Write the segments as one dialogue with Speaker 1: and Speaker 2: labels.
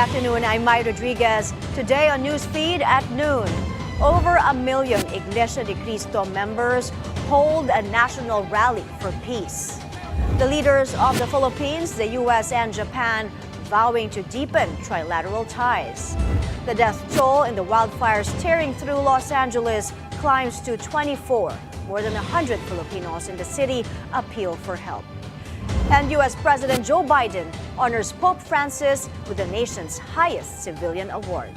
Speaker 1: afternoon. I'm Mai Rodriguez. Today on Newsfeed at noon, over 1 million Iglesia de Cristo members hold a national rally for peace. The leaders of the Philippines, the U.S., and Japan vowing to deepen trilateral ties. The death toll in the wildfires tearing through Los Angeles climbs to 24. More than 100 Filipinos in the city appeal for help. And U.S. President Joe Biden honors Pope Francis with the nation's highest civilian award.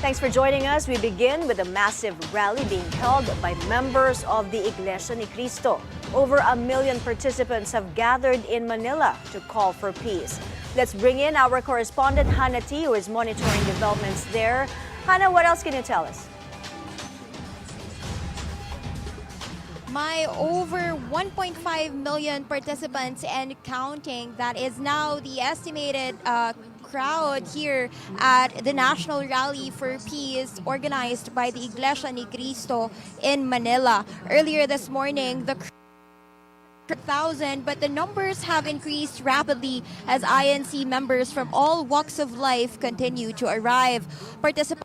Speaker 1: Thanks for joining us. We begin with a massive rally being held by members of the Iglesia ni Cristo. Over 1 million participants have gathered in Manila to call for peace. Let's bring in our correspondent Hannah T, who is monitoring developments there. Hannah, what else can you tell us?
Speaker 2: My over 1.5 million participants and counting. That is now the estimated crowd here at the National Rally for Peace organized by the Iglesia ni Cristo in Manila. Earlier this morning, the 1,000, but the numbers have increased rapidly as INC members from all walks of life continue to arrive. Participants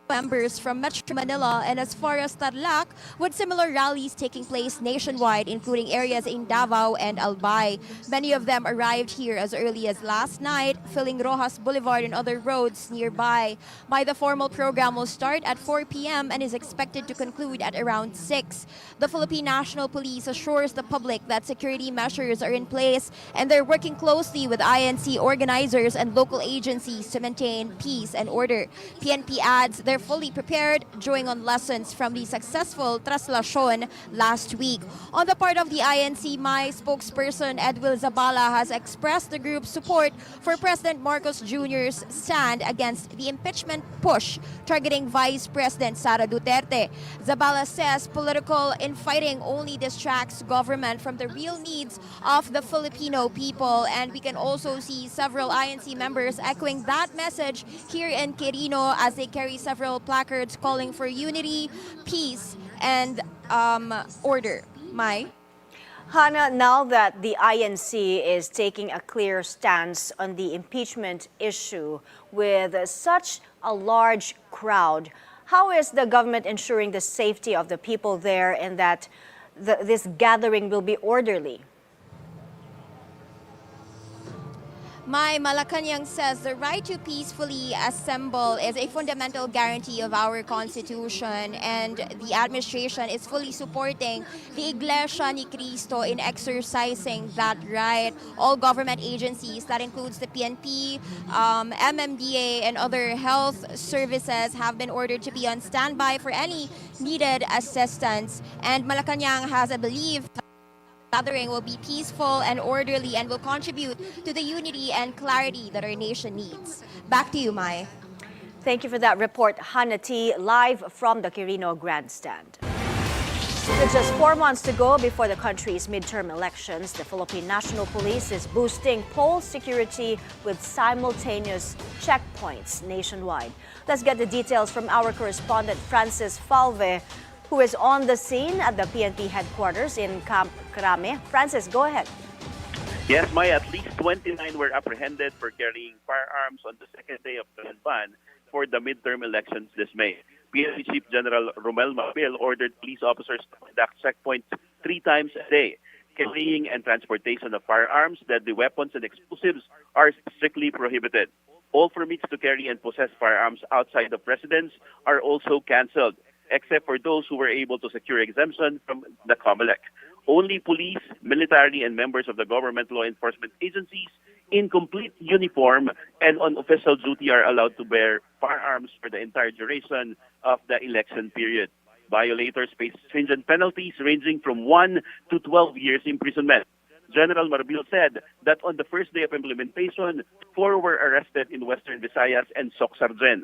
Speaker 2: members from Metro Manila and as far as Tarlac, with similar rallies taking place nationwide, including areas in Davao and Albay. Many of them arrived here as early as last night, filling Rojas Boulevard and other roads nearby. The formal program will start at 4 p.m. and is expected to conclude at around 6. The Philippine National Police assures the public that security measures are in place and they're working closely with INC organizers and local agencies to maintain peace and order. PNP adds they're fully prepared, drawing on lessons from the successful traslacion last week. On the part of the INC, my spokesperson Edwil Zabala has expressed the group's support for President Marcos Jr.'s stand against the impeachment push targeting Vice President Sara Duterte. Zabala says political infighting only distracts government from the real needs of the Filipino people, and we can also see several INC members echoing that message here in Quirino as they carry several placards calling for unity, peace, and order. Mai?
Speaker 1: Hannah, now that the INC is taking a clear stance on the impeachment issue with such a large crowd, how is the government ensuring the safety of the people there and that this gathering will be orderly?
Speaker 2: Malacanang says the right to peacefully assemble is a fundamental guarantee of our Constitution, and the administration is fully supporting the Iglesia ni Cristo in exercising that right. All government agencies, that includes the PNP, MMDA, and other health services, have been ordered to be on standby for any needed assistance. And Malacanang has a belief gathering will be peaceful and orderly and will contribute to the unity and clarity that our nation needs. Back to you, Mai.
Speaker 1: Thank you for that report, Hannah T, live from the Quirino Grandstand. With just 4 months to go before the country's midterm elections, the Philippine National Police is boosting poll security with simultaneous checkpoints nationwide. Let's get the details from our correspondent, Francis Falve, who is on the scene at the PNP headquarters in Camp Crame. Francis, go ahead.
Speaker 3: Yes, Maya, at least 29 were apprehended for carrying firearms on the second day of the ban for the midterm elections this May. PNP Chief General Romel Mabil ordered police officers to conduct checkpoints 3 times a day. Carrying and transportation of firearms, deadly weapons, and explosives are strictly prohibited. All permits to carry and possess firearms outside of residence are also cancelled, except for those who were able to secure exemption from the COMELEC. Only police, military, and members of the government law enforcement agencies in complete uniform and on official duty are allowed to bear firearms for the entire duration of the election period. Violators face stringent penalties ranging from 1 to 12 years imprisonment. General Marbil said that on the first day of implementation, 4 were arrested in Western Visayas and Soc-Sargen.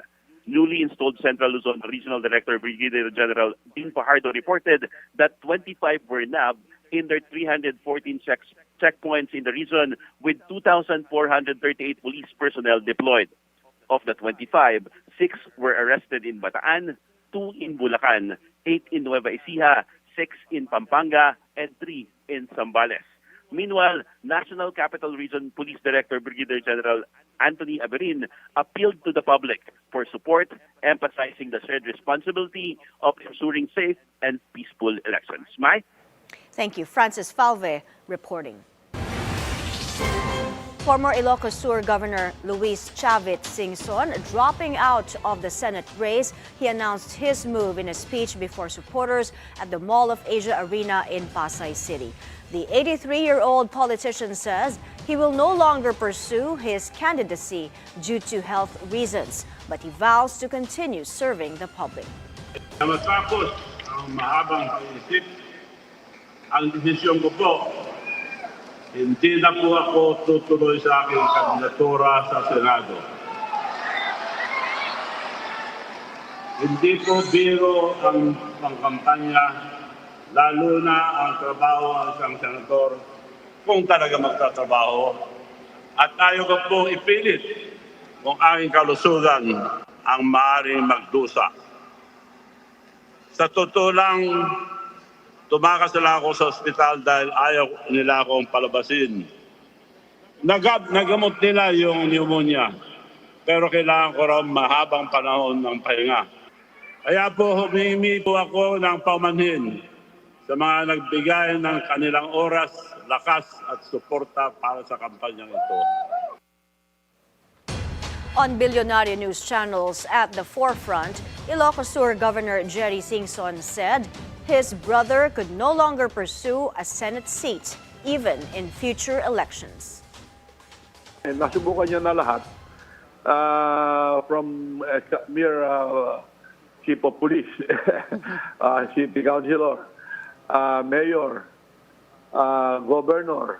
Speaker 3: Newly installed Central Luzon Regional Director Brigadier General Dean Fajardo reported that 25 were nabbed in their 314 checkpoints in the region with 2,438 police personnel deployed. Of the 25, 6 were arrested in Bataan, 2 in Bulacan, 8 in Nueva Ecija, 6 in Pampanga, and 3 in Zambales. Meanwhile, National Capital Region Police Director Brigadier General Anthony Aberin appealed to the public for support, emphasizing the shared responsibility of ensuring safe and peaceful elections. Mai?
Speaker 1: Thank you. Francis Falve reporting. Former Ilocos Sur Governor Luis Chavit Singson dropping out of the Senate race. He announced his move in a speech before supporters at the Mall of Asia Arena in Pasay City. The 83-year-old politician says he will no longer pursue his candidacy due to health reasons, but he vows to continue serving the public.
Speaker 4: Matapos ang mahabang pag-isip, ang desisyon ko po, hindi na po ako tutuloy sa aking kandidatura sa Senado. Hindi po biro ang pangkampanya, lalo na ang trabaho ng isang senador kung talaga magtatrabaho. At ayaw ko pong ipilit kung aking kalusugan ang maaaring magdusa. Sa totoo lang, tumakas lang ako sa ospital dahil ayaw nila akong palabasin. Nagamot nila yung pneumonia, pero kailangan ko raw mahabang panahon ng pahinga. Kaya po humingi po ako ng paumanhin sa mga nagbigay ng kanilang oras, lakas at suporta para sa kampanyang ito.
Speaker 1: On Bilyonaryo news channels at the forefront, Ilocos Sur Governor Jerry Singson said his brother could no longer pursue a Senate seat, even in future elections.
Speaker 5: Nasubukan niya na lahat, from mere chief of police, city councilor, mayor, governor,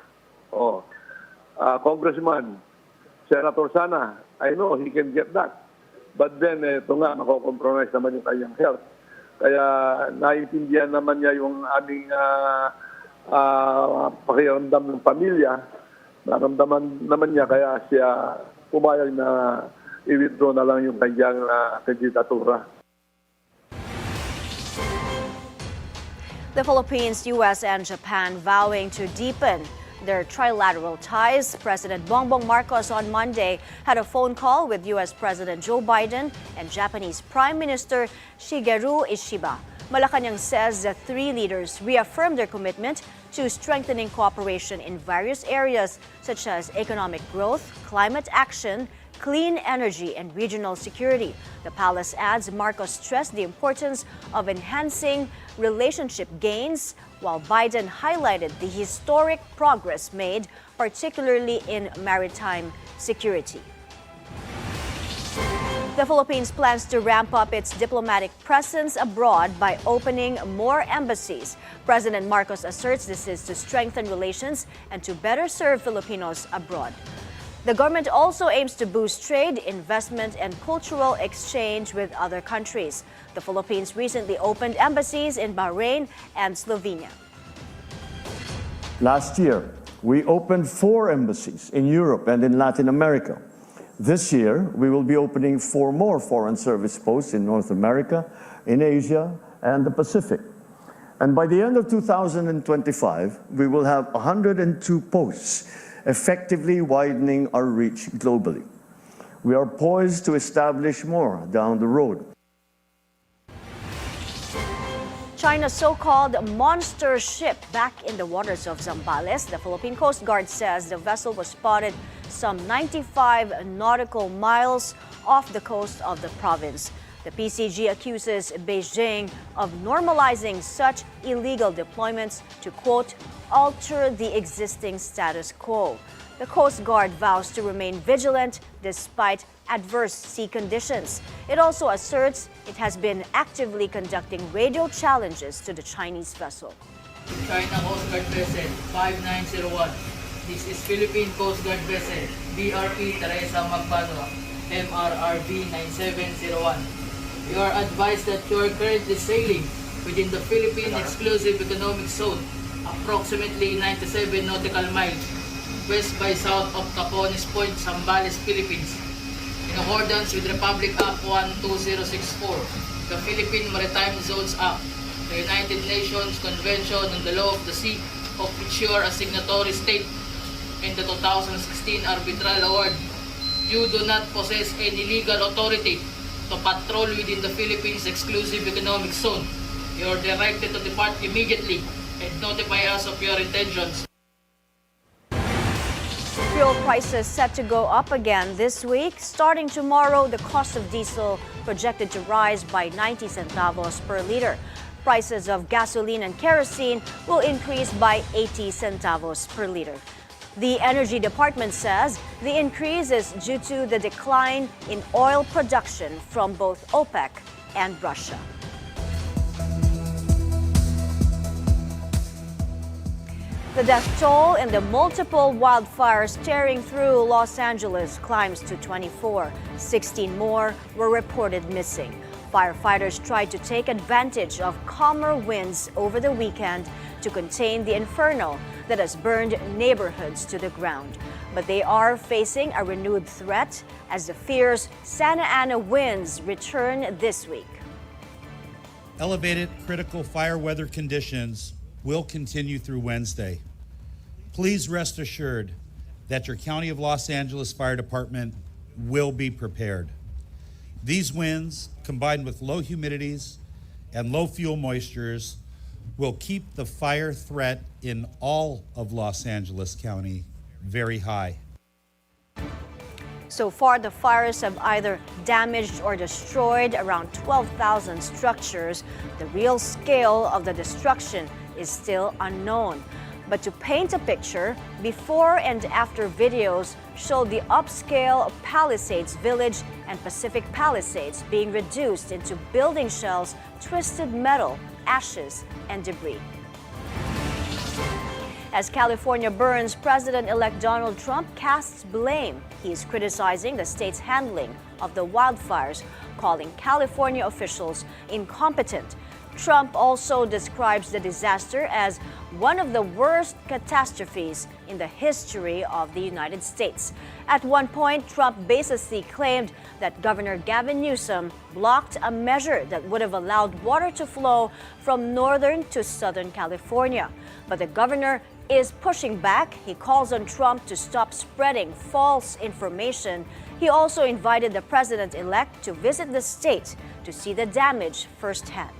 Speaker 5: congressman, senator sana. I know he can get that. But then, ito nga, mako-compromise naman yung kanyang health. Kaya naiintindihan naman niya yung aming pakiramdam ng pamilya. Naramdaman naman niya, kaya siya pumayag na i-withdraw na lang yung kanyang kandidatura.
Speaker 1: The Philippines, U.S., and Japan vowing to deepen their trilateral ties. President Bongbong Marcos on Monday had a phone call with U.S. President Joe Biden and Japanese Prime Minister Shigeru Ishiba. Malacanang says the three leaders reaffirmed their commitment to strengthening cooperation in various areas such as economic growth, climate action, clean energy, and regional security. The palace adds Marcos stressed the importance of enhancing relationship gains, while Biden highlighted the historic progress made, particularly in maritime security. The Philippines plans to ramp up its diplomatic presence abroad by opening more embassies. President Marcos asserts this is to strengthen relations and to better serve Filipinos abroad. The government also aims to boost trade, investment, and cultural exchange with other countries. The Philippines recently opened embassies in Bahrain and Slovenia.
Speaker 6: Last year, we opened 4 embassies in Europe and in Latin America. This year, we will be opening 4 more foreign service posts in North America, in Asia, and the Pacific. And by the end of 2025, we will have 102 posts, effectively widening our reach globally. We are poised to establish more down the road.
Speaker 1: China's so-called monster ship back in the waters of Zambales. The Philippine Coast Guard says the vessel was spotted some 95 nautical miles off the coast of the province. The PCG accuses Beijing of normalizing such illegal deployments to, quote, alter the existing status quo. The Coast Guard vows to remain vigilant despite adverse sea conditions. It also asserts it has been actively conducting radio challenges to the Chinese vessel.
Speaker 7: China Coast Guard vessel 5901. This is Philippine Coast Guard vessel BRP Teresa Magbanua, MRRB 9701. You are advised that you are currently sailing within the Philippine Exclusive Economic Zone, approximately 97 nautical miles west by south of Capones Point, Zambales, Philippines. In accordance with Republic Act 12064, the Philippine Maritime Zones Act, the United Nations Convention on the Law of the Sea, of which you are a signatory state in the 2016 arbitral award. You do not possess any legal authority to patrol within the Philippines exclusive economic zone. You are directed to depart immediately and notify us of your intentions.
Speaker 1: Fuel prices set to go up again this week. Starting tomorrow, the cost of diesel projected to rise by 90 centavos per liter. Prices of gasoline and kerosene will increase by 80 centavos per liter. The Energy Department says the increase is due to the decline in oil production from both OPEC and Russia. The death toll in the multiple wildfires tearing through Los Angeles climbs to 24. 16 more were reported missing. Firefighters tried to take advantage of calmer winds over the weekend to contain the inferno that has burned neighborhoods to the ground. But they are facing a renewed threat as the fierce Santa Ana winds return this week.
Speaker 8: Elevated critical fire weather conditions will continue through Wednesday. Please rest assured that your County of Los Angeles Fire Department will be prepared. These winds, combined with low humidities and low fuel moistures, will keep the fire threat in all of Los Angeles County very high.
Speaker 1: So far, the fires have either damaged or destroyed around 12,000 structures. The real scale of the destruction is still unknown. But to paint a picture, before and after videos showed the upscale Palisades Village and Pacific Palisades being reduced into building shells, twisted metal, ashes, and debris. As California burns, President-elect Donald Trump casts blame. He is criticizing the state's handling of the wildfires, calling California officials incompetent. Trump also describes the disaster as one of the worst catastrophes in the history of the United States. At one point, Trump basically claimed that Governor Gavin Newsom blocked a measure that would have allowed water to flow from northern to southern California. But the governor is pushing back. He calls on Trump to stop spreading false information. He also invited the president-elect to visit the state to see the damage firsthand.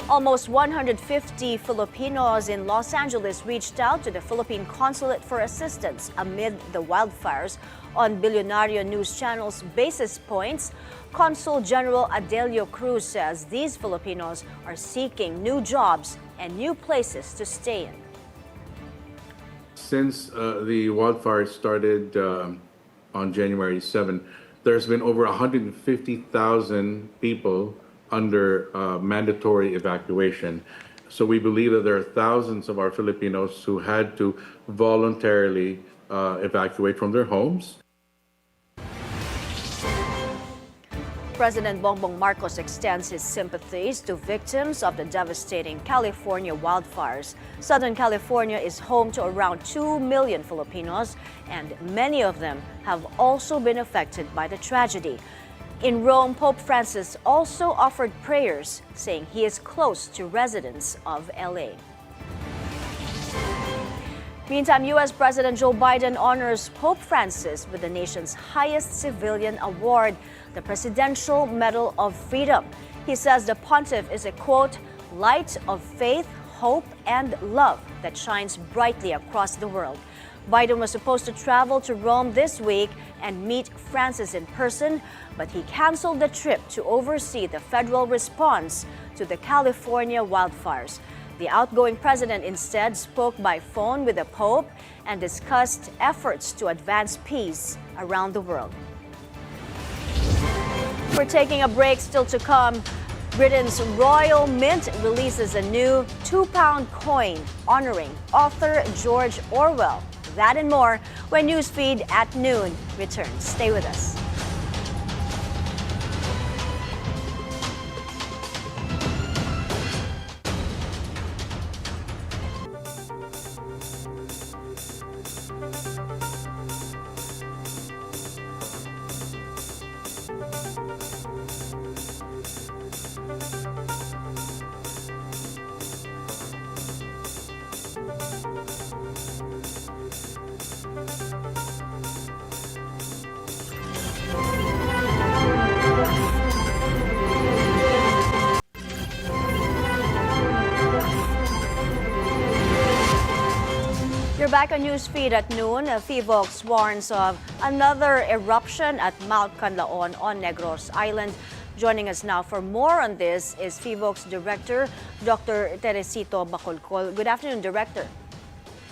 Speaker 1: Almost 150 Filipinos in Los Angeles reached out to the Philippine Consulate for assistance amid the wildfires. On Bilyonaryo News Channel's Basis Points, Consul General Adelio Cruz says these Filipinos are seeking new jobs and new places to stay in.
Speaker 9: Since the wildfires started on January 7, there's been over 150,000 people under mandatory evacuation. So we believe that there are thousands of our Filipinos who had to voluntarily evacuate from their homes.
Speaker 1: President Bongbong Marcos extends his sympathies to victims of the devastating California wildfires. Southern California is home to around 2 million Filipinos, and many of them have also been affected by the tragedy. In Rome, Pope Francis also offered prayers, saying he is close to residents of LA. Meantime, U.S. President Joe Biden honors Pope Francis with the nation's highest civilian award, the Presidential Medal of Freedom. He says the pontiff is a, quote, light of faith, hope, and love that shines brightly across the world. Biden was supposed to travel to Rome this week and meet Francis in person, but he canceled the trip to oversee the federal response to the California wildfires. The outgoing president instead spoke by phone with the Pope and discussed efforts to advance peace around the world. We're taking a break. Still to come, Britain's Royal Mint releases a new £2 coin honoring author George Orwell. That and more when Newsfeed at noon returns. Stay with us. Back on Newsfeed at noon, FIVOX warns of another eruption at Mt Coron on Negros Island. Joining us now for more on this is FIVOX Director, Dr. Teresito Bacolcol. Good afternoon, Director.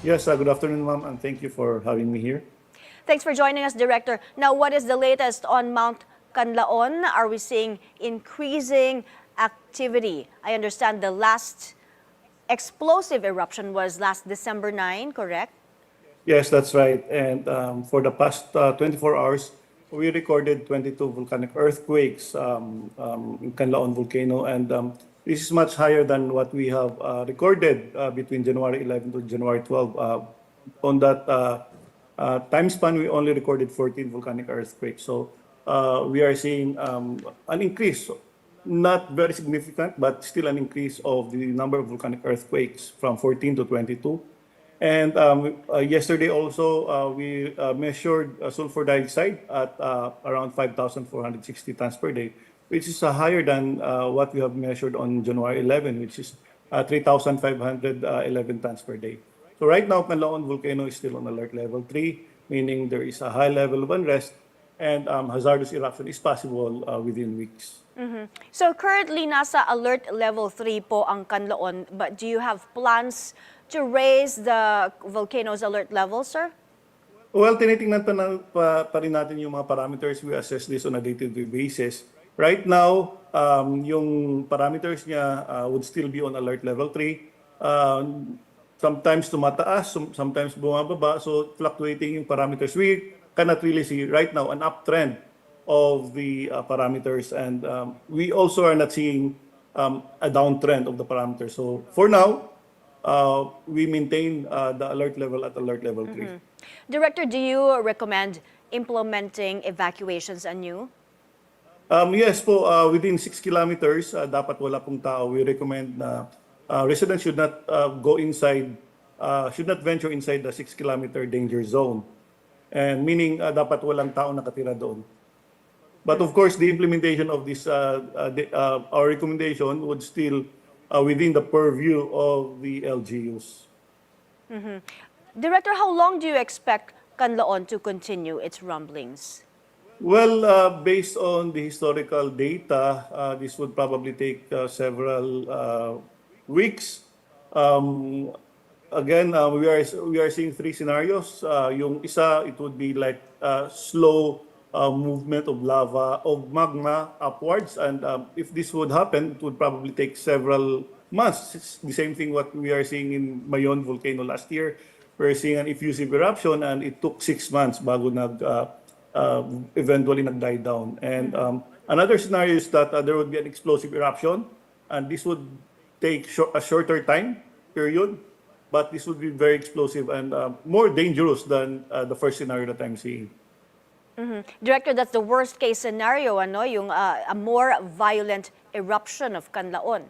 Speaker 10: Yes, good afternoon, ma'am, and thank you for having me here.
Speaker 1: Thanks for joining us, Director. Now, what is the latest on Mt Coron? Are we seeing increasing activity? I understand the last explosive eruption was last December 9, correct?
Speaker 10: Yes, that's right. And for the past 24 hours, we recorded 22 volcanic earthquakes in Canlaon volcano, and this is much higher than what we have recorded between January 11 to January 12. On that time span, we only recorded 14 volcanic earthquakes. So we are seeing an increase. Not very significant, but still an increase of the number of volcanic earthquakes from 14 to 22. And yesterday also, we measured sulfur dioxide at around 5,460 tons per day, which is higher than what we have measured on January 11, which is 3,511 tons per day. So right now, Canlaon volcano is still on alert level 3, meaning there is a high level of unrest, and hazardous eruption is possible within weeks.
Speaker 1: So currently, nasa alert level 3 po ang Canlaon, but do you have plans to raise the volcano's alert level, sir?
Speaker 10: Well, tinitingnan pa rin natin yung mga parameters. We assess this on a day-to-day basis. Right now, yung parameters niya would still be on alert level 3. Sometimes tumataas, sometimes bumababa, so fluctuating yung parameters. We cannot really see right now an uptrend of the parameters, and we also are not seeing a downtrend of the parameters. So for now, we maintain the alert level at alert level 3.
Speaker 1: Director, do you recommend implementing evacuations anew?
Speaker 10: Yes po, within 6 kilometers, dapat wala pong tao. We recommend na residents should not go inside, should not venture inside the 6-kilometer danger zone. And meaning, dapat walang tao nakatira doon. But of course, the implementation of this, our recommendation would still within the purview of the LGUs.
Speaker 1: Director, how long do you expect Canlaon to continue its rumblings?
Speaker 10: Well, based on the historical data, this would probably take several weeks. Again, we are seeing 3 scenarios. Yung isa, it would be like slow movement of lava, of magma upwards, and if this would happen, it would probably take several months. It's the same thing what we are seeing in Mayon volcano last year. We're seeing an effusive eruption, and it took 6 months bago eventually nag-die down. And another scenario is that there would be an explosive eruption, and this would take a shorter time period, but this would be very explosive and more dangerous than the first scenario that I'm seeing.
Speaker 1: Director, that's the worst case scenario, ano? Yung a more violent eruption of Canlaon.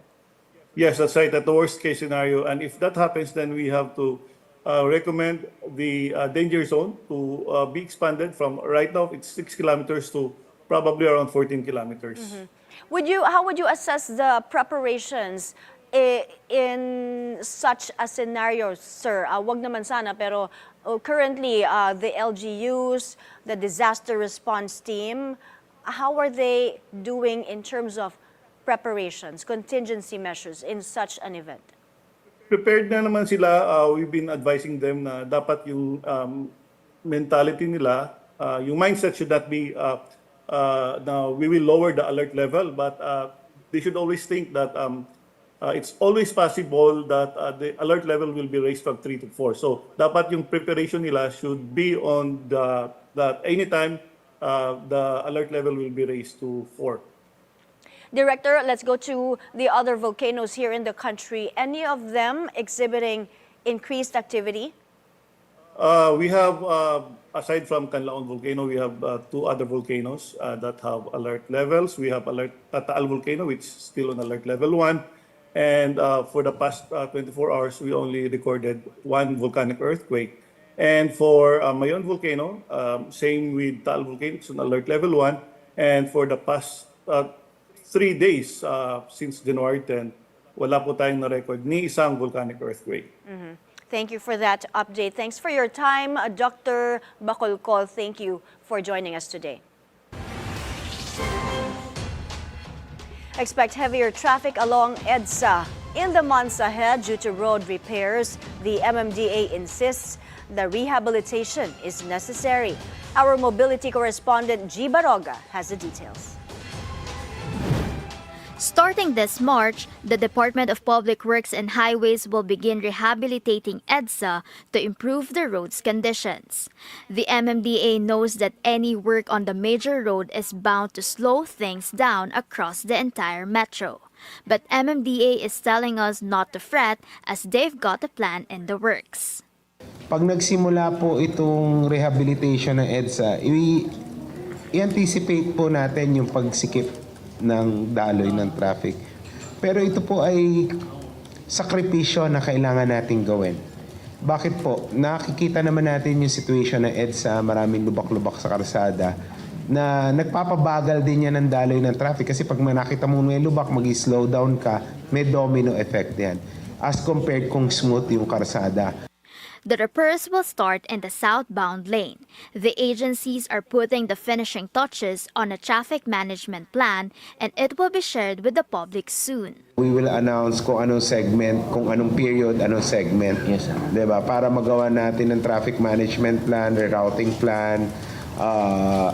Speaker 10: Yes, that's right. That's the worst case scenario. And if that happens, then we have to recommend the danger zone to be expanded from right now, it's 6 kilometers to probably around 14 kilometers.
Speaker 1: How would you assess the preparations in such a scenario, sir? Wag naman sana, pero currently the LGUs, the disaster response team, how are they doing in terms of preparations, contingency measures in such an event?
Speaker 10: Prepared na naman sila. We've been advising them na dapat yung mentality nila, yung mindset should not be now we will lower the alert level, but they should always think that it's always possible that the alert level will be raised from 3 to 4. So dapat yung preparation nila should be on that anytime the alert level will be raised to 4.
Speaker 1: Director, let's go to the other volcanoes here in the country. Any of them exhibiting increased activity?
Speaker 10: We have, aside from Canlaon volcano, we have 2 other volcanoes that have alert levels. We have Taal volcano, which is still on alert level 1. And for the past 24 hours, we only recorded 1 volcanic earthquake. And for Mayon volcano, same with Taal volcano, it's on alert level 1. And for the past 3 days since January 10, wala po tayong na-record ni isang volcanic earthquake.
Speaker 1: Thank you for that update. Thanks for your time, Dr. Bacolcol. Thank you for joining us today. Expect heavier traffic along EDSA in the months ahead due to road repairs. The MMDA insists the rehabilitation is necessary. Our mobility correspondent G. Baroga has the details.
Speaker 11: Starting this March, the Department of Public Works and Highways will begin rehabilitating EDSA to improve the road's conditions. The MMDA knows that any work on the major road is bound to slow things down across the entire metro. But MMDA is telling us not to fret as they've got a plan in the works.
Speaker 12: Pag nagsimula po itong rehabilitation ng EDSA, i-anticipate po natin yung pagsikip ng daloy ng traffic. Pero ito po ay sakripisyo na kailangan nating gawin. Bakit po? Nakikita naman natin yung situation ng EDSA, maraming lubak-lubak sa karsada, na nagpapabagal din yan ng daloy ng traffic. Kasi pag nakita mo may lubak, mag-slow down ka, may domino effect yan. As compared kung smooth yung karsada.
Speaker 11: The repairs will start in the southbound lane. The agencies are putting the finishing touches on a traffic management plan and it will be shared with the public soon.
Speaker 12: We will announce kung anong segment, kung anong period, anong segment. Yes, sir. Diba? Para magawa natin ng traffic management plan, rerouting plan,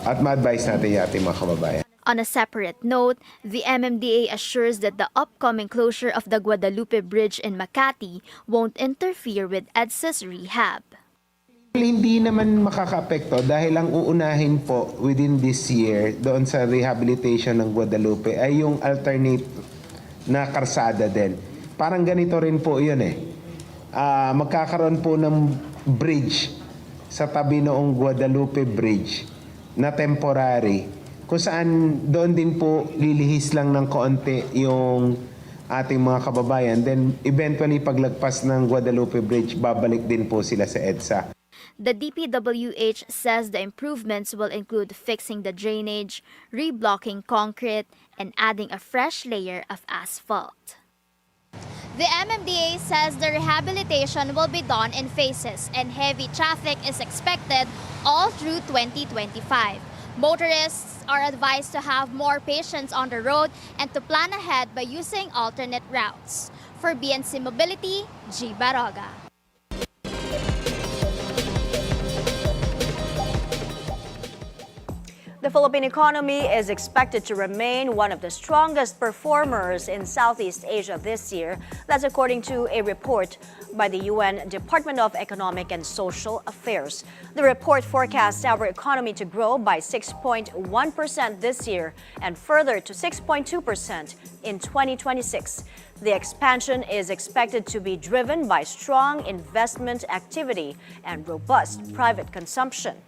Speaker 12: at ma-advise natin yung ating mga kababayan.
Speaker 11: On a separate note, the MMDA assures that the upcoming closure of the Guadalupe Bridge in Makati won't interfere with EDSA's rehab.
Speaker 12: Hindi naman makakaapekto dahil ang uunahin po within this year doon sa rehabilitation ng Guadalupe ay yung alternate na karsada din. Parang ganito rin po yun eh. Magkakaroon po ng bridge sa tabi noong Guadalupe Bridge na temporary kung saan doon din po lilihis lang ng konti yung ating mga kababayan. Then eventually paglagpas ng Guadalupe Bridge, babalik din po sila sa EDSA.
Speaker 11: The DPWH says the improvements will include fixing the drainage, reblocking concrete, and adding a fresh layer of asphalt.
Speaker 2: The MMDA says the rehabilitation will be done in phases and heavy traffic is expected all through 2025. Motorists are advised to have more patience on the road and to plan ahead by using alternate routes. For BNC Mobility, G. Baroga.
Speaker 1: The Philippine economy is expected to remain one of the strongest performers in Southeast Asia this year. That's according to a report by the UN Department of Economic and Social Affairs. The report forecasts our economy to grow by 6.1% this year and further to 6.2% in 2026. The expansion is expected to be driven by strong investment activity and robust private consumption.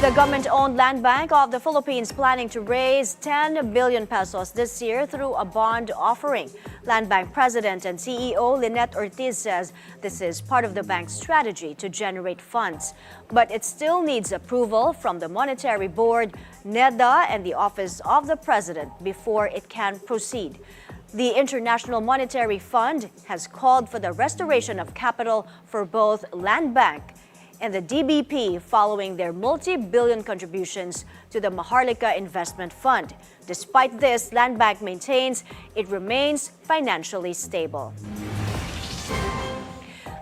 Speaker 1: The government-owned Land Bank of the Philippines planning to raise 10 billion pesos this year through a bond offering. Land Bank President and CEO Lynette Ortiz says this is part of the bank's strategy to generate funds. But it still needs approval from the Monetary Board, NEDA, and the Office of the President before it can proceed. The International Monetary Fund has called for the restoration of capital for both Land Bank and the DBP following their multi-billion contributions to the Maharlika Investment Fund. Despite this, Land Bank maintains it remains financially stable.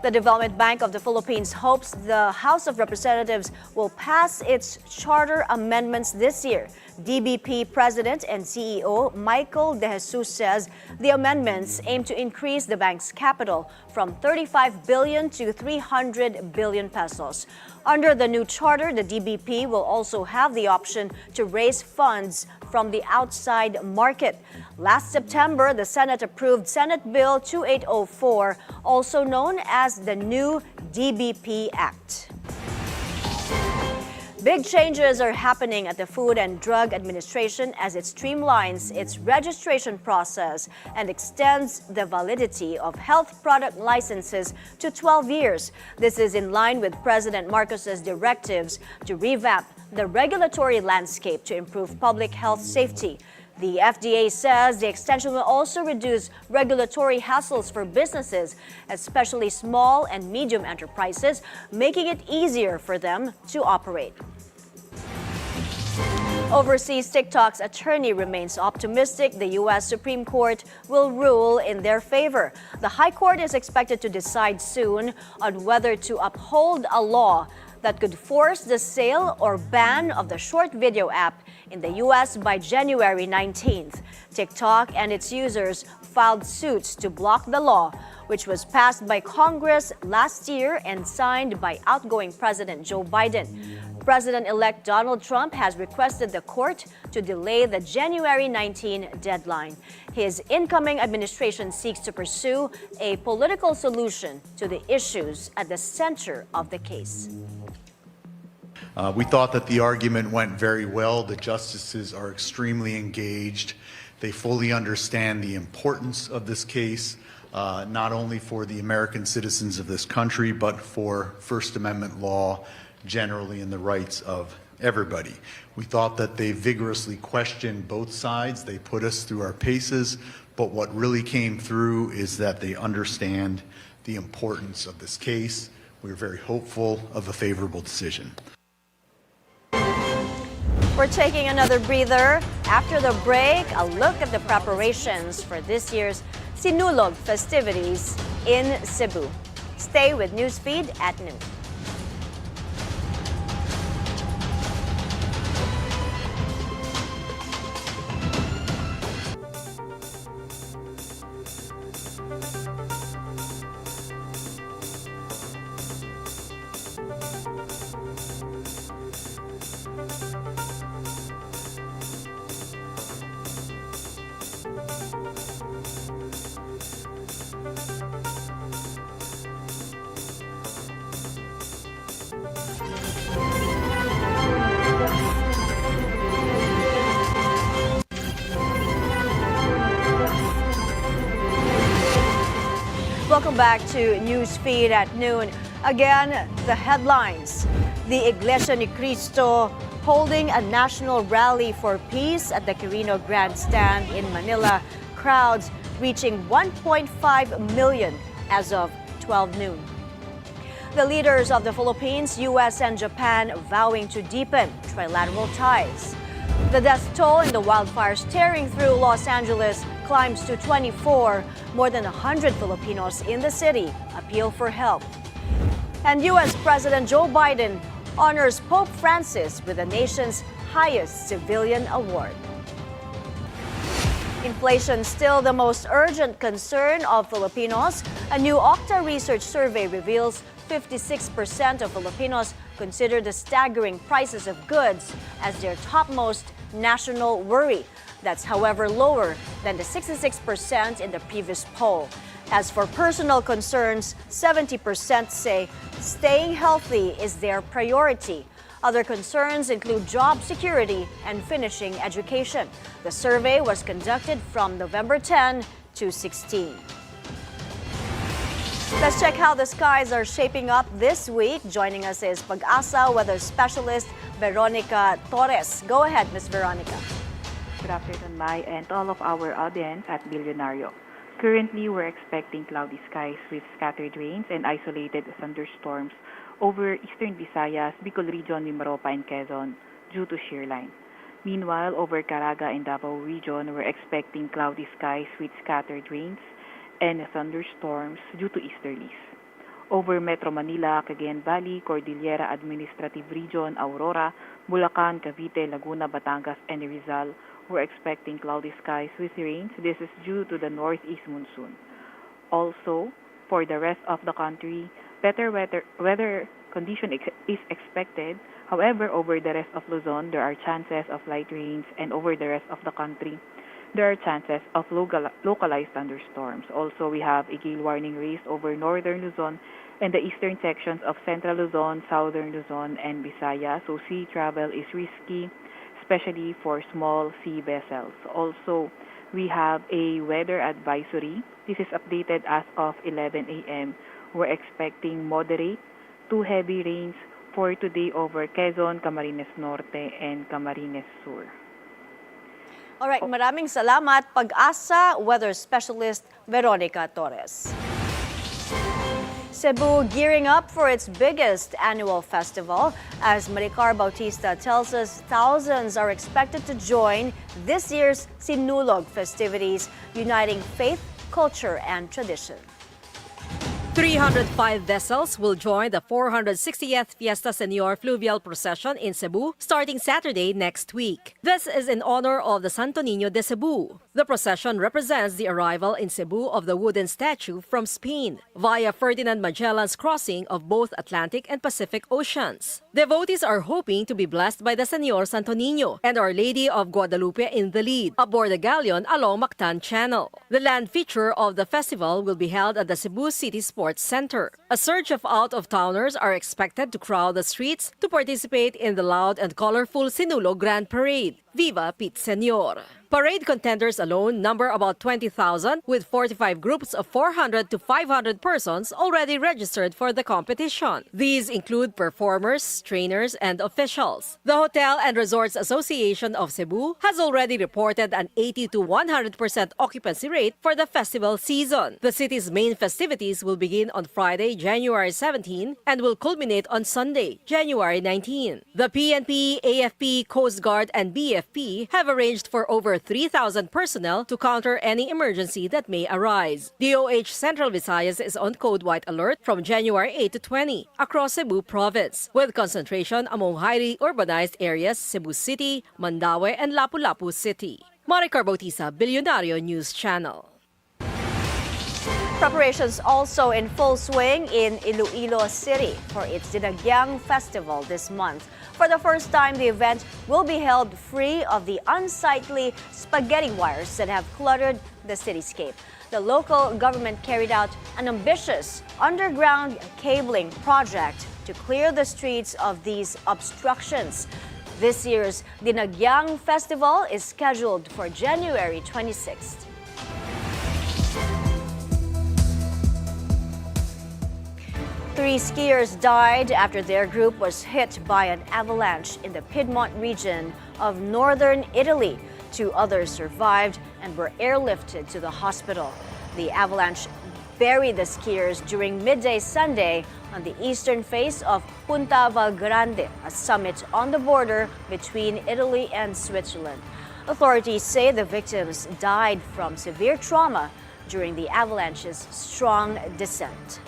Speaker 1: The Development Bank of the Philippines hopes the House of Representatives will pass its charter amendments this year. DBP President and CEO Michael De Jesus says the amendments aim to increase the bank's capital from 35 billion to 300 billion pesos. Under the new charter, the DBP will also have the option to raise funds from the outside market. Last September, the Senate approved Senate Bill 2804, also known as the new DBP Act. Big changes are happening at the Food and Drug Administration as it streamlines its registration process and extends the validity of health product licenses to 12 years. This is in line with President Marcos's directives to revamp the regulatory landscape to improve public health safety. The FDA says the extension will also reduce regulatory hassles for businesses, especially small and medium enterprises, making it easier for them to operate. Overseas TikTok's attorney remains optimistic the U.S. Supreme Court will rule in their favor. The High Court is expected to decide soon on whether to uphold a law that could force the sale or ban of the short video app in the U.S. by January 19th. TikTok and its users filed suits to block the law, which was passed by Congress last year and signed by outgoing President Joe Biden. President-elect Donald Trump has requested the court to delay the January 19 deadline. His incoming administration seeks to pursue a political solution to the issues at the center of the case.
Speaker 13: We thought that the argument went very well. The justices are extremely engaged. They fully understand the importance of this case, not only for the American citizens of this country, but for First Amendment law generally and the rights of everybody. We thought that they vigorously questioned both sides. They put us through our paces, but what really came through is that they understand the importance of this case. We're very hopeful of a favorable decision.
Speaker 1: We're taking another breather. After the break, a look at the preparations for this year's Sinulog festivities in Cebu. Stay with Newsfeed at noon. Welcome back to Newsfeed at noon. Again, the headlines. The Iglesia ni Cristo holding a national rally for peace at the Quirino Grandstand in Manila. Crowds reaching 1.5 million as of 12 noon. The leaders of the Philippines, U.S. and Japan vowing to deepen trilateral ties. The death toll in the wildfires tearing through Los Angeles climbs to 24. More than 100 Filipinos in the city appeal for help. And U.S. President Joe Biden honors Pope Francis with the nation's highest civilian award. Inflation still the most urgent concern of Filipinos. A new OCTA research survey reveals 56% of Filipinos consider the staggering prices of goods as their topmost national worry. That's, however, lower than the 66% in the previous poll. As for personal concerns, 70% say staying healthy is their priority. Other concerns include job security and finishing education. The survey was conducted from November 10 to 16. Let's check how the skies are shaping up this week. Joining us is Pag-asa weather specialist Veronica Torres. Go ahead, Ms. Veronica.
Speaker 14: Good afternoon, Mai, and all of our audience at Bilyonaryo. Currently, we're expecting cloudy skies with scattered rains and isolated thunderstorms over eastern Visayas, Bicol region, Mimaropa, and Quezon due to shear line. Meanwhile, over Caraga and Davao region, we're expecting cloudy skies with scattered rains and thunderstorms due to easterlies. Over Metro Manila, Cagayan Valley, Cordillera Administrative Region, Aurora, Bulacan, Cavite, Laguna, Batangas, and Rizal, we're expecting cloudy skies with rains. This is due to the northeast monsoon. Also, for the rest of the country, better weather condition is expected. However, over the rest of Luzon, there are chances of light rains, and over the rest of the country, there are chances of localized thunderstorms. Also, we have a gale warning raised over northern Luzon and the eastern sections of central Luzon, southern Luzon, and Visayas. So sea travel is risky, especially for small sea vessels. Also, we have a weather advisory. This is updated as of 11 a.m. We're expecting moderate to heavy rains for today over Quezon, Camarines Norte, and Camarines Sur.
Speaker 1: Alright, maraming salamat, Pag-asa Weather Specialist Veronica Torres. Cebu gearing up for its biggest annual festival. As Maricar Bautista tells us, thousands are expected to join this year's Sinulog festivities, uniting faith, culture, and tradition.
Speaker 15: 305 vessels will join the 460th Fiesta Senor Fluvial Procession in Cebu starting Saturday next week. This is in honor of the Santo Niño de Cebu. The procession represents the arrival in Cebu of the wooden statue from Spain via Ferdinand Magellan's crossing of both Atlantic and Pacific Oceans. Devotees are hoping to be blessed by the Señor Santo Niño and Our Lady of Guadalupe in the lead aboard the galleon along Mactan Channel. The land feature of the festival will be held at the Cebu City Sports Center. A surge of out-of-towners are expected to crowd the streets to participate in the loud and colorful Sinulog Grand Parade. Viva Pete Senor! Parade contenders alone number about 20,000 with 45 groups of 400 to 500 persons already registered for the competition. These include performers, trainers, and officials. The Hotel and Resorts Association of Cebu has already reported an 80 to 100% occupancy rate for the festival season. The city's main festivities will begin on Friday, January 17 and will culminate on Sunday, January 19. The PNP, AFP, Coast Guard, and BFP have arranged for over 3,000 personnel to counter any emergency that may arise. DOH Central Visayas is on Code White Alert from January 8 to 20 across Cebu Province, with concentration among highly urbanized areas Cebu City, Mandaue, and Lapu-Lapu City. Maricar Bautista, Bilyonaryo News Channel.
Speaker 1: Preparations also in full swing in Iloilo City for its Didang Festival this month. For the first time, the event will be held free of the unsightly spaghetti wires that have cluttered the cityscape. The local government carried out an ambitious underground cabling project to clear the streets of these obstructions. This year's Didang Festival is scheduled for January 26th. Three skiers died after their group was hit by an avalanche in the Piedmont region of northern Italy. Two others survived and were airlifted to the hospital. The avalanche buried the skiers during midday Sunday on the eastern face of Punta Valgrande, a summit on the border between Italy and Switzerland. Authorities say the victims died from severe trauma during the avalanche's strong descent.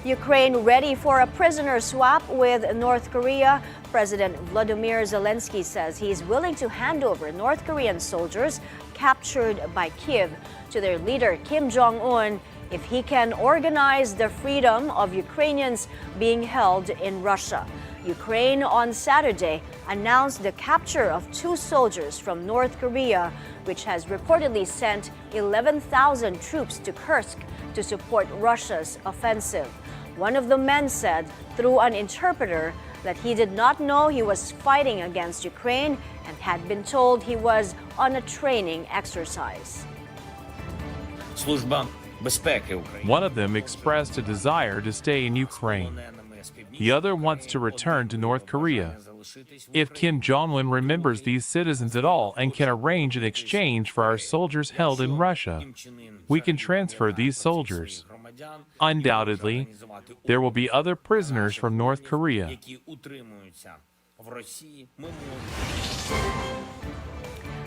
Speaker 1: Ukraine ready for a prisoner swap with North Korea. President Volodymyr Zelensky says he is willing to hand over North Korean soldiers captured by Kyiv to their leader Kim Jong-un if he can organize the freedom of Ukrainians being held in Russia. Ukraine on Saturday announced the capture of two soldiers from North Korea, which has reportedly sent 11,000 troops to Kursk to support Russia's offensive. One of the men said through an interpreter that he did not know he was fighting against Ukraine and had been told he was on a training exercise.
Speaker 16: One of them expressed a desire to stay in Ukraine. The other wants to return to North Korea. If Kim Jong-un remembers these citizens at all and can arrange an exchange for our soldiers held in Russia, we can transfer these soldiers. Undoubtedly, there will be other prisoners from North Korea.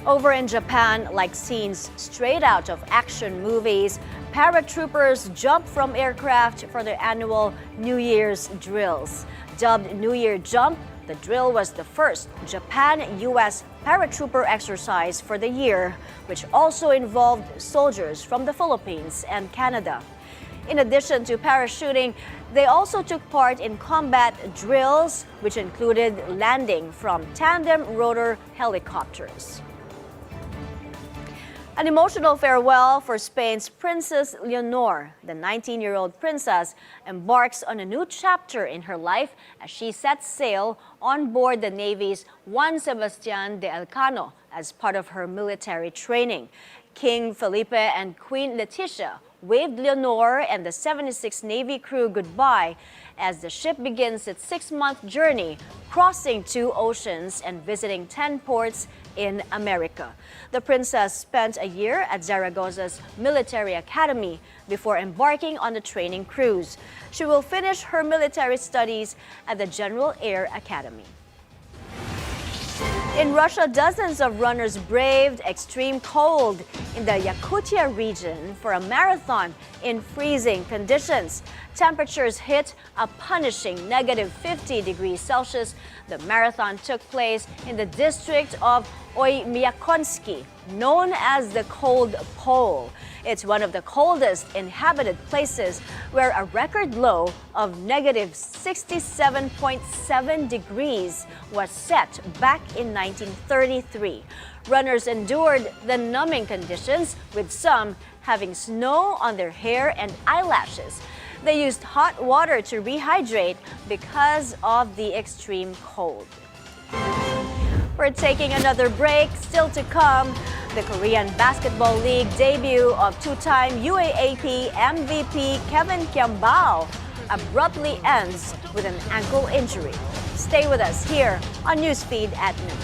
Speaker 1: Over in Japan, like scenes straight out of action movies, paratroopers jump from aircraft for their annual New Year's drills. Dubbed New Year Jump, the drill was the first Japan-US paratrooper exercise for the year, which also involved soldiers from the Philippines and Canada. In addition to parachuting, they also took part in combat drills, which included landing from tandem rotor helicopters. An emotional farewell for Spain's Princess Leonor. The 19-year-old princess embarks on a new chapter in her life as she sets sail on board the Navy's Juan Sebastián de Elcano as part of her military training. King Felipe and Queen Letizia waved Leonor and the 76 Navy crew goodbye as the ship begins its 6-month journey, crossing 2 oceans and visiting 10 ports in America. The princess spent a year at Zaragoza's military academy before embarking on the training cruise. She will finish her military studies at the General Air Academy. In Russia, dozens of runners braved extreme cold in the Yakutia region for a marathon in freezing conditions. Temperatures hit a punishing -50 degrees Celsius. The marathon took place in the district of Oymyakonsky, known as the Cold Pole. It's one of the coldest inhabited places, where a record low of -67.7 degrees was set back in 1933. Runners endured the numbing conditions, with some having snow on their hair and eyelashes. They used hot water to rehydrate because of the extreme cold. We're taking another break. Still to come, the Korean Basketball League debut of 2-time UAAP MVP Kevin Kiambao abruptly ends with an ankle injury. Stay with us here on Newsfeed at noon.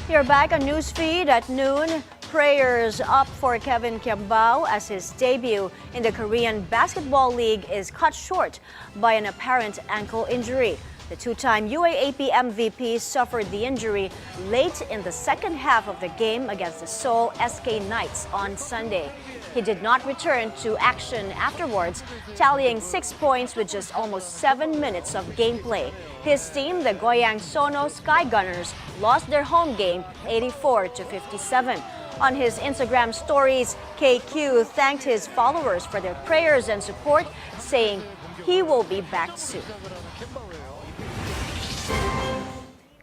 Speaker 1: You're back on Newsfeed at noon. Prayers up for Kevin Kiambao as his debut in the Korean Basketball League is cut short by an apparent ankle injury. The 2-time UAAP MVP suffered the injury late in the second half of the game against the Seoul SK Knights on Sunday. He did not return to action afterwards, tallying 6 points with just almost 7 minutes of gameplay. His team, the Goyang Sono Sky Gunners, lost their home game 84-57. On his Instagram stories, KQ thanked his followers for their prayers and support, saying he will be back soon.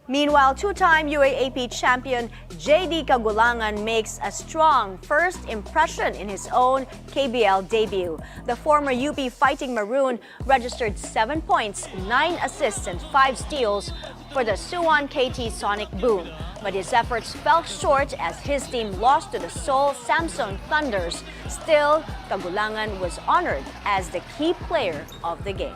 Speaker 1: Meanwhile, 2-time UAAP champion JD Kagulangan makes a strong first impression in his own KBL debut. The former UP Fighting Maroon registered 7 points, 9 assists, and 5 steals for the Suwon KT Sonic Boom. But his efforts fell short as his team lost to the Seoul Samsung Thunders. Still, Kagulangan was honored as the key player of the game.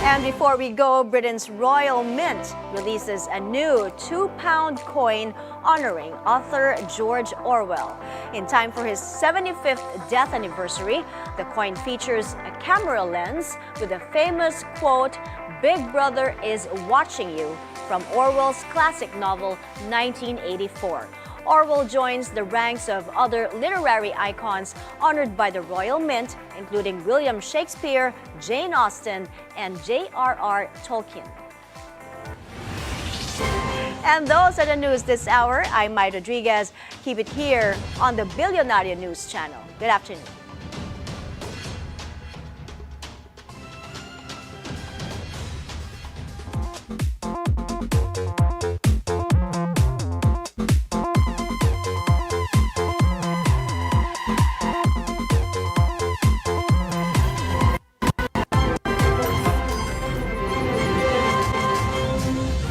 Speaker 1: And before we go, Britain's Royal Mint releases a new 2-pound coin honoring author George Orwell. In time for his 75th death anniversary, the coin features a camera lens with the famous quote, "Big Brother is watching you," from Orwell's classic novel 1984. Orwell joins the ranks of other literary icons honored by the Royal Mint, including William Shakespeare, Jane Austen, and J.R.R. Tolkien. And those are the news this hour. I'm Mai Rodriguez. Keep it here on the Bilyonaryo News Channel. Good afternoon.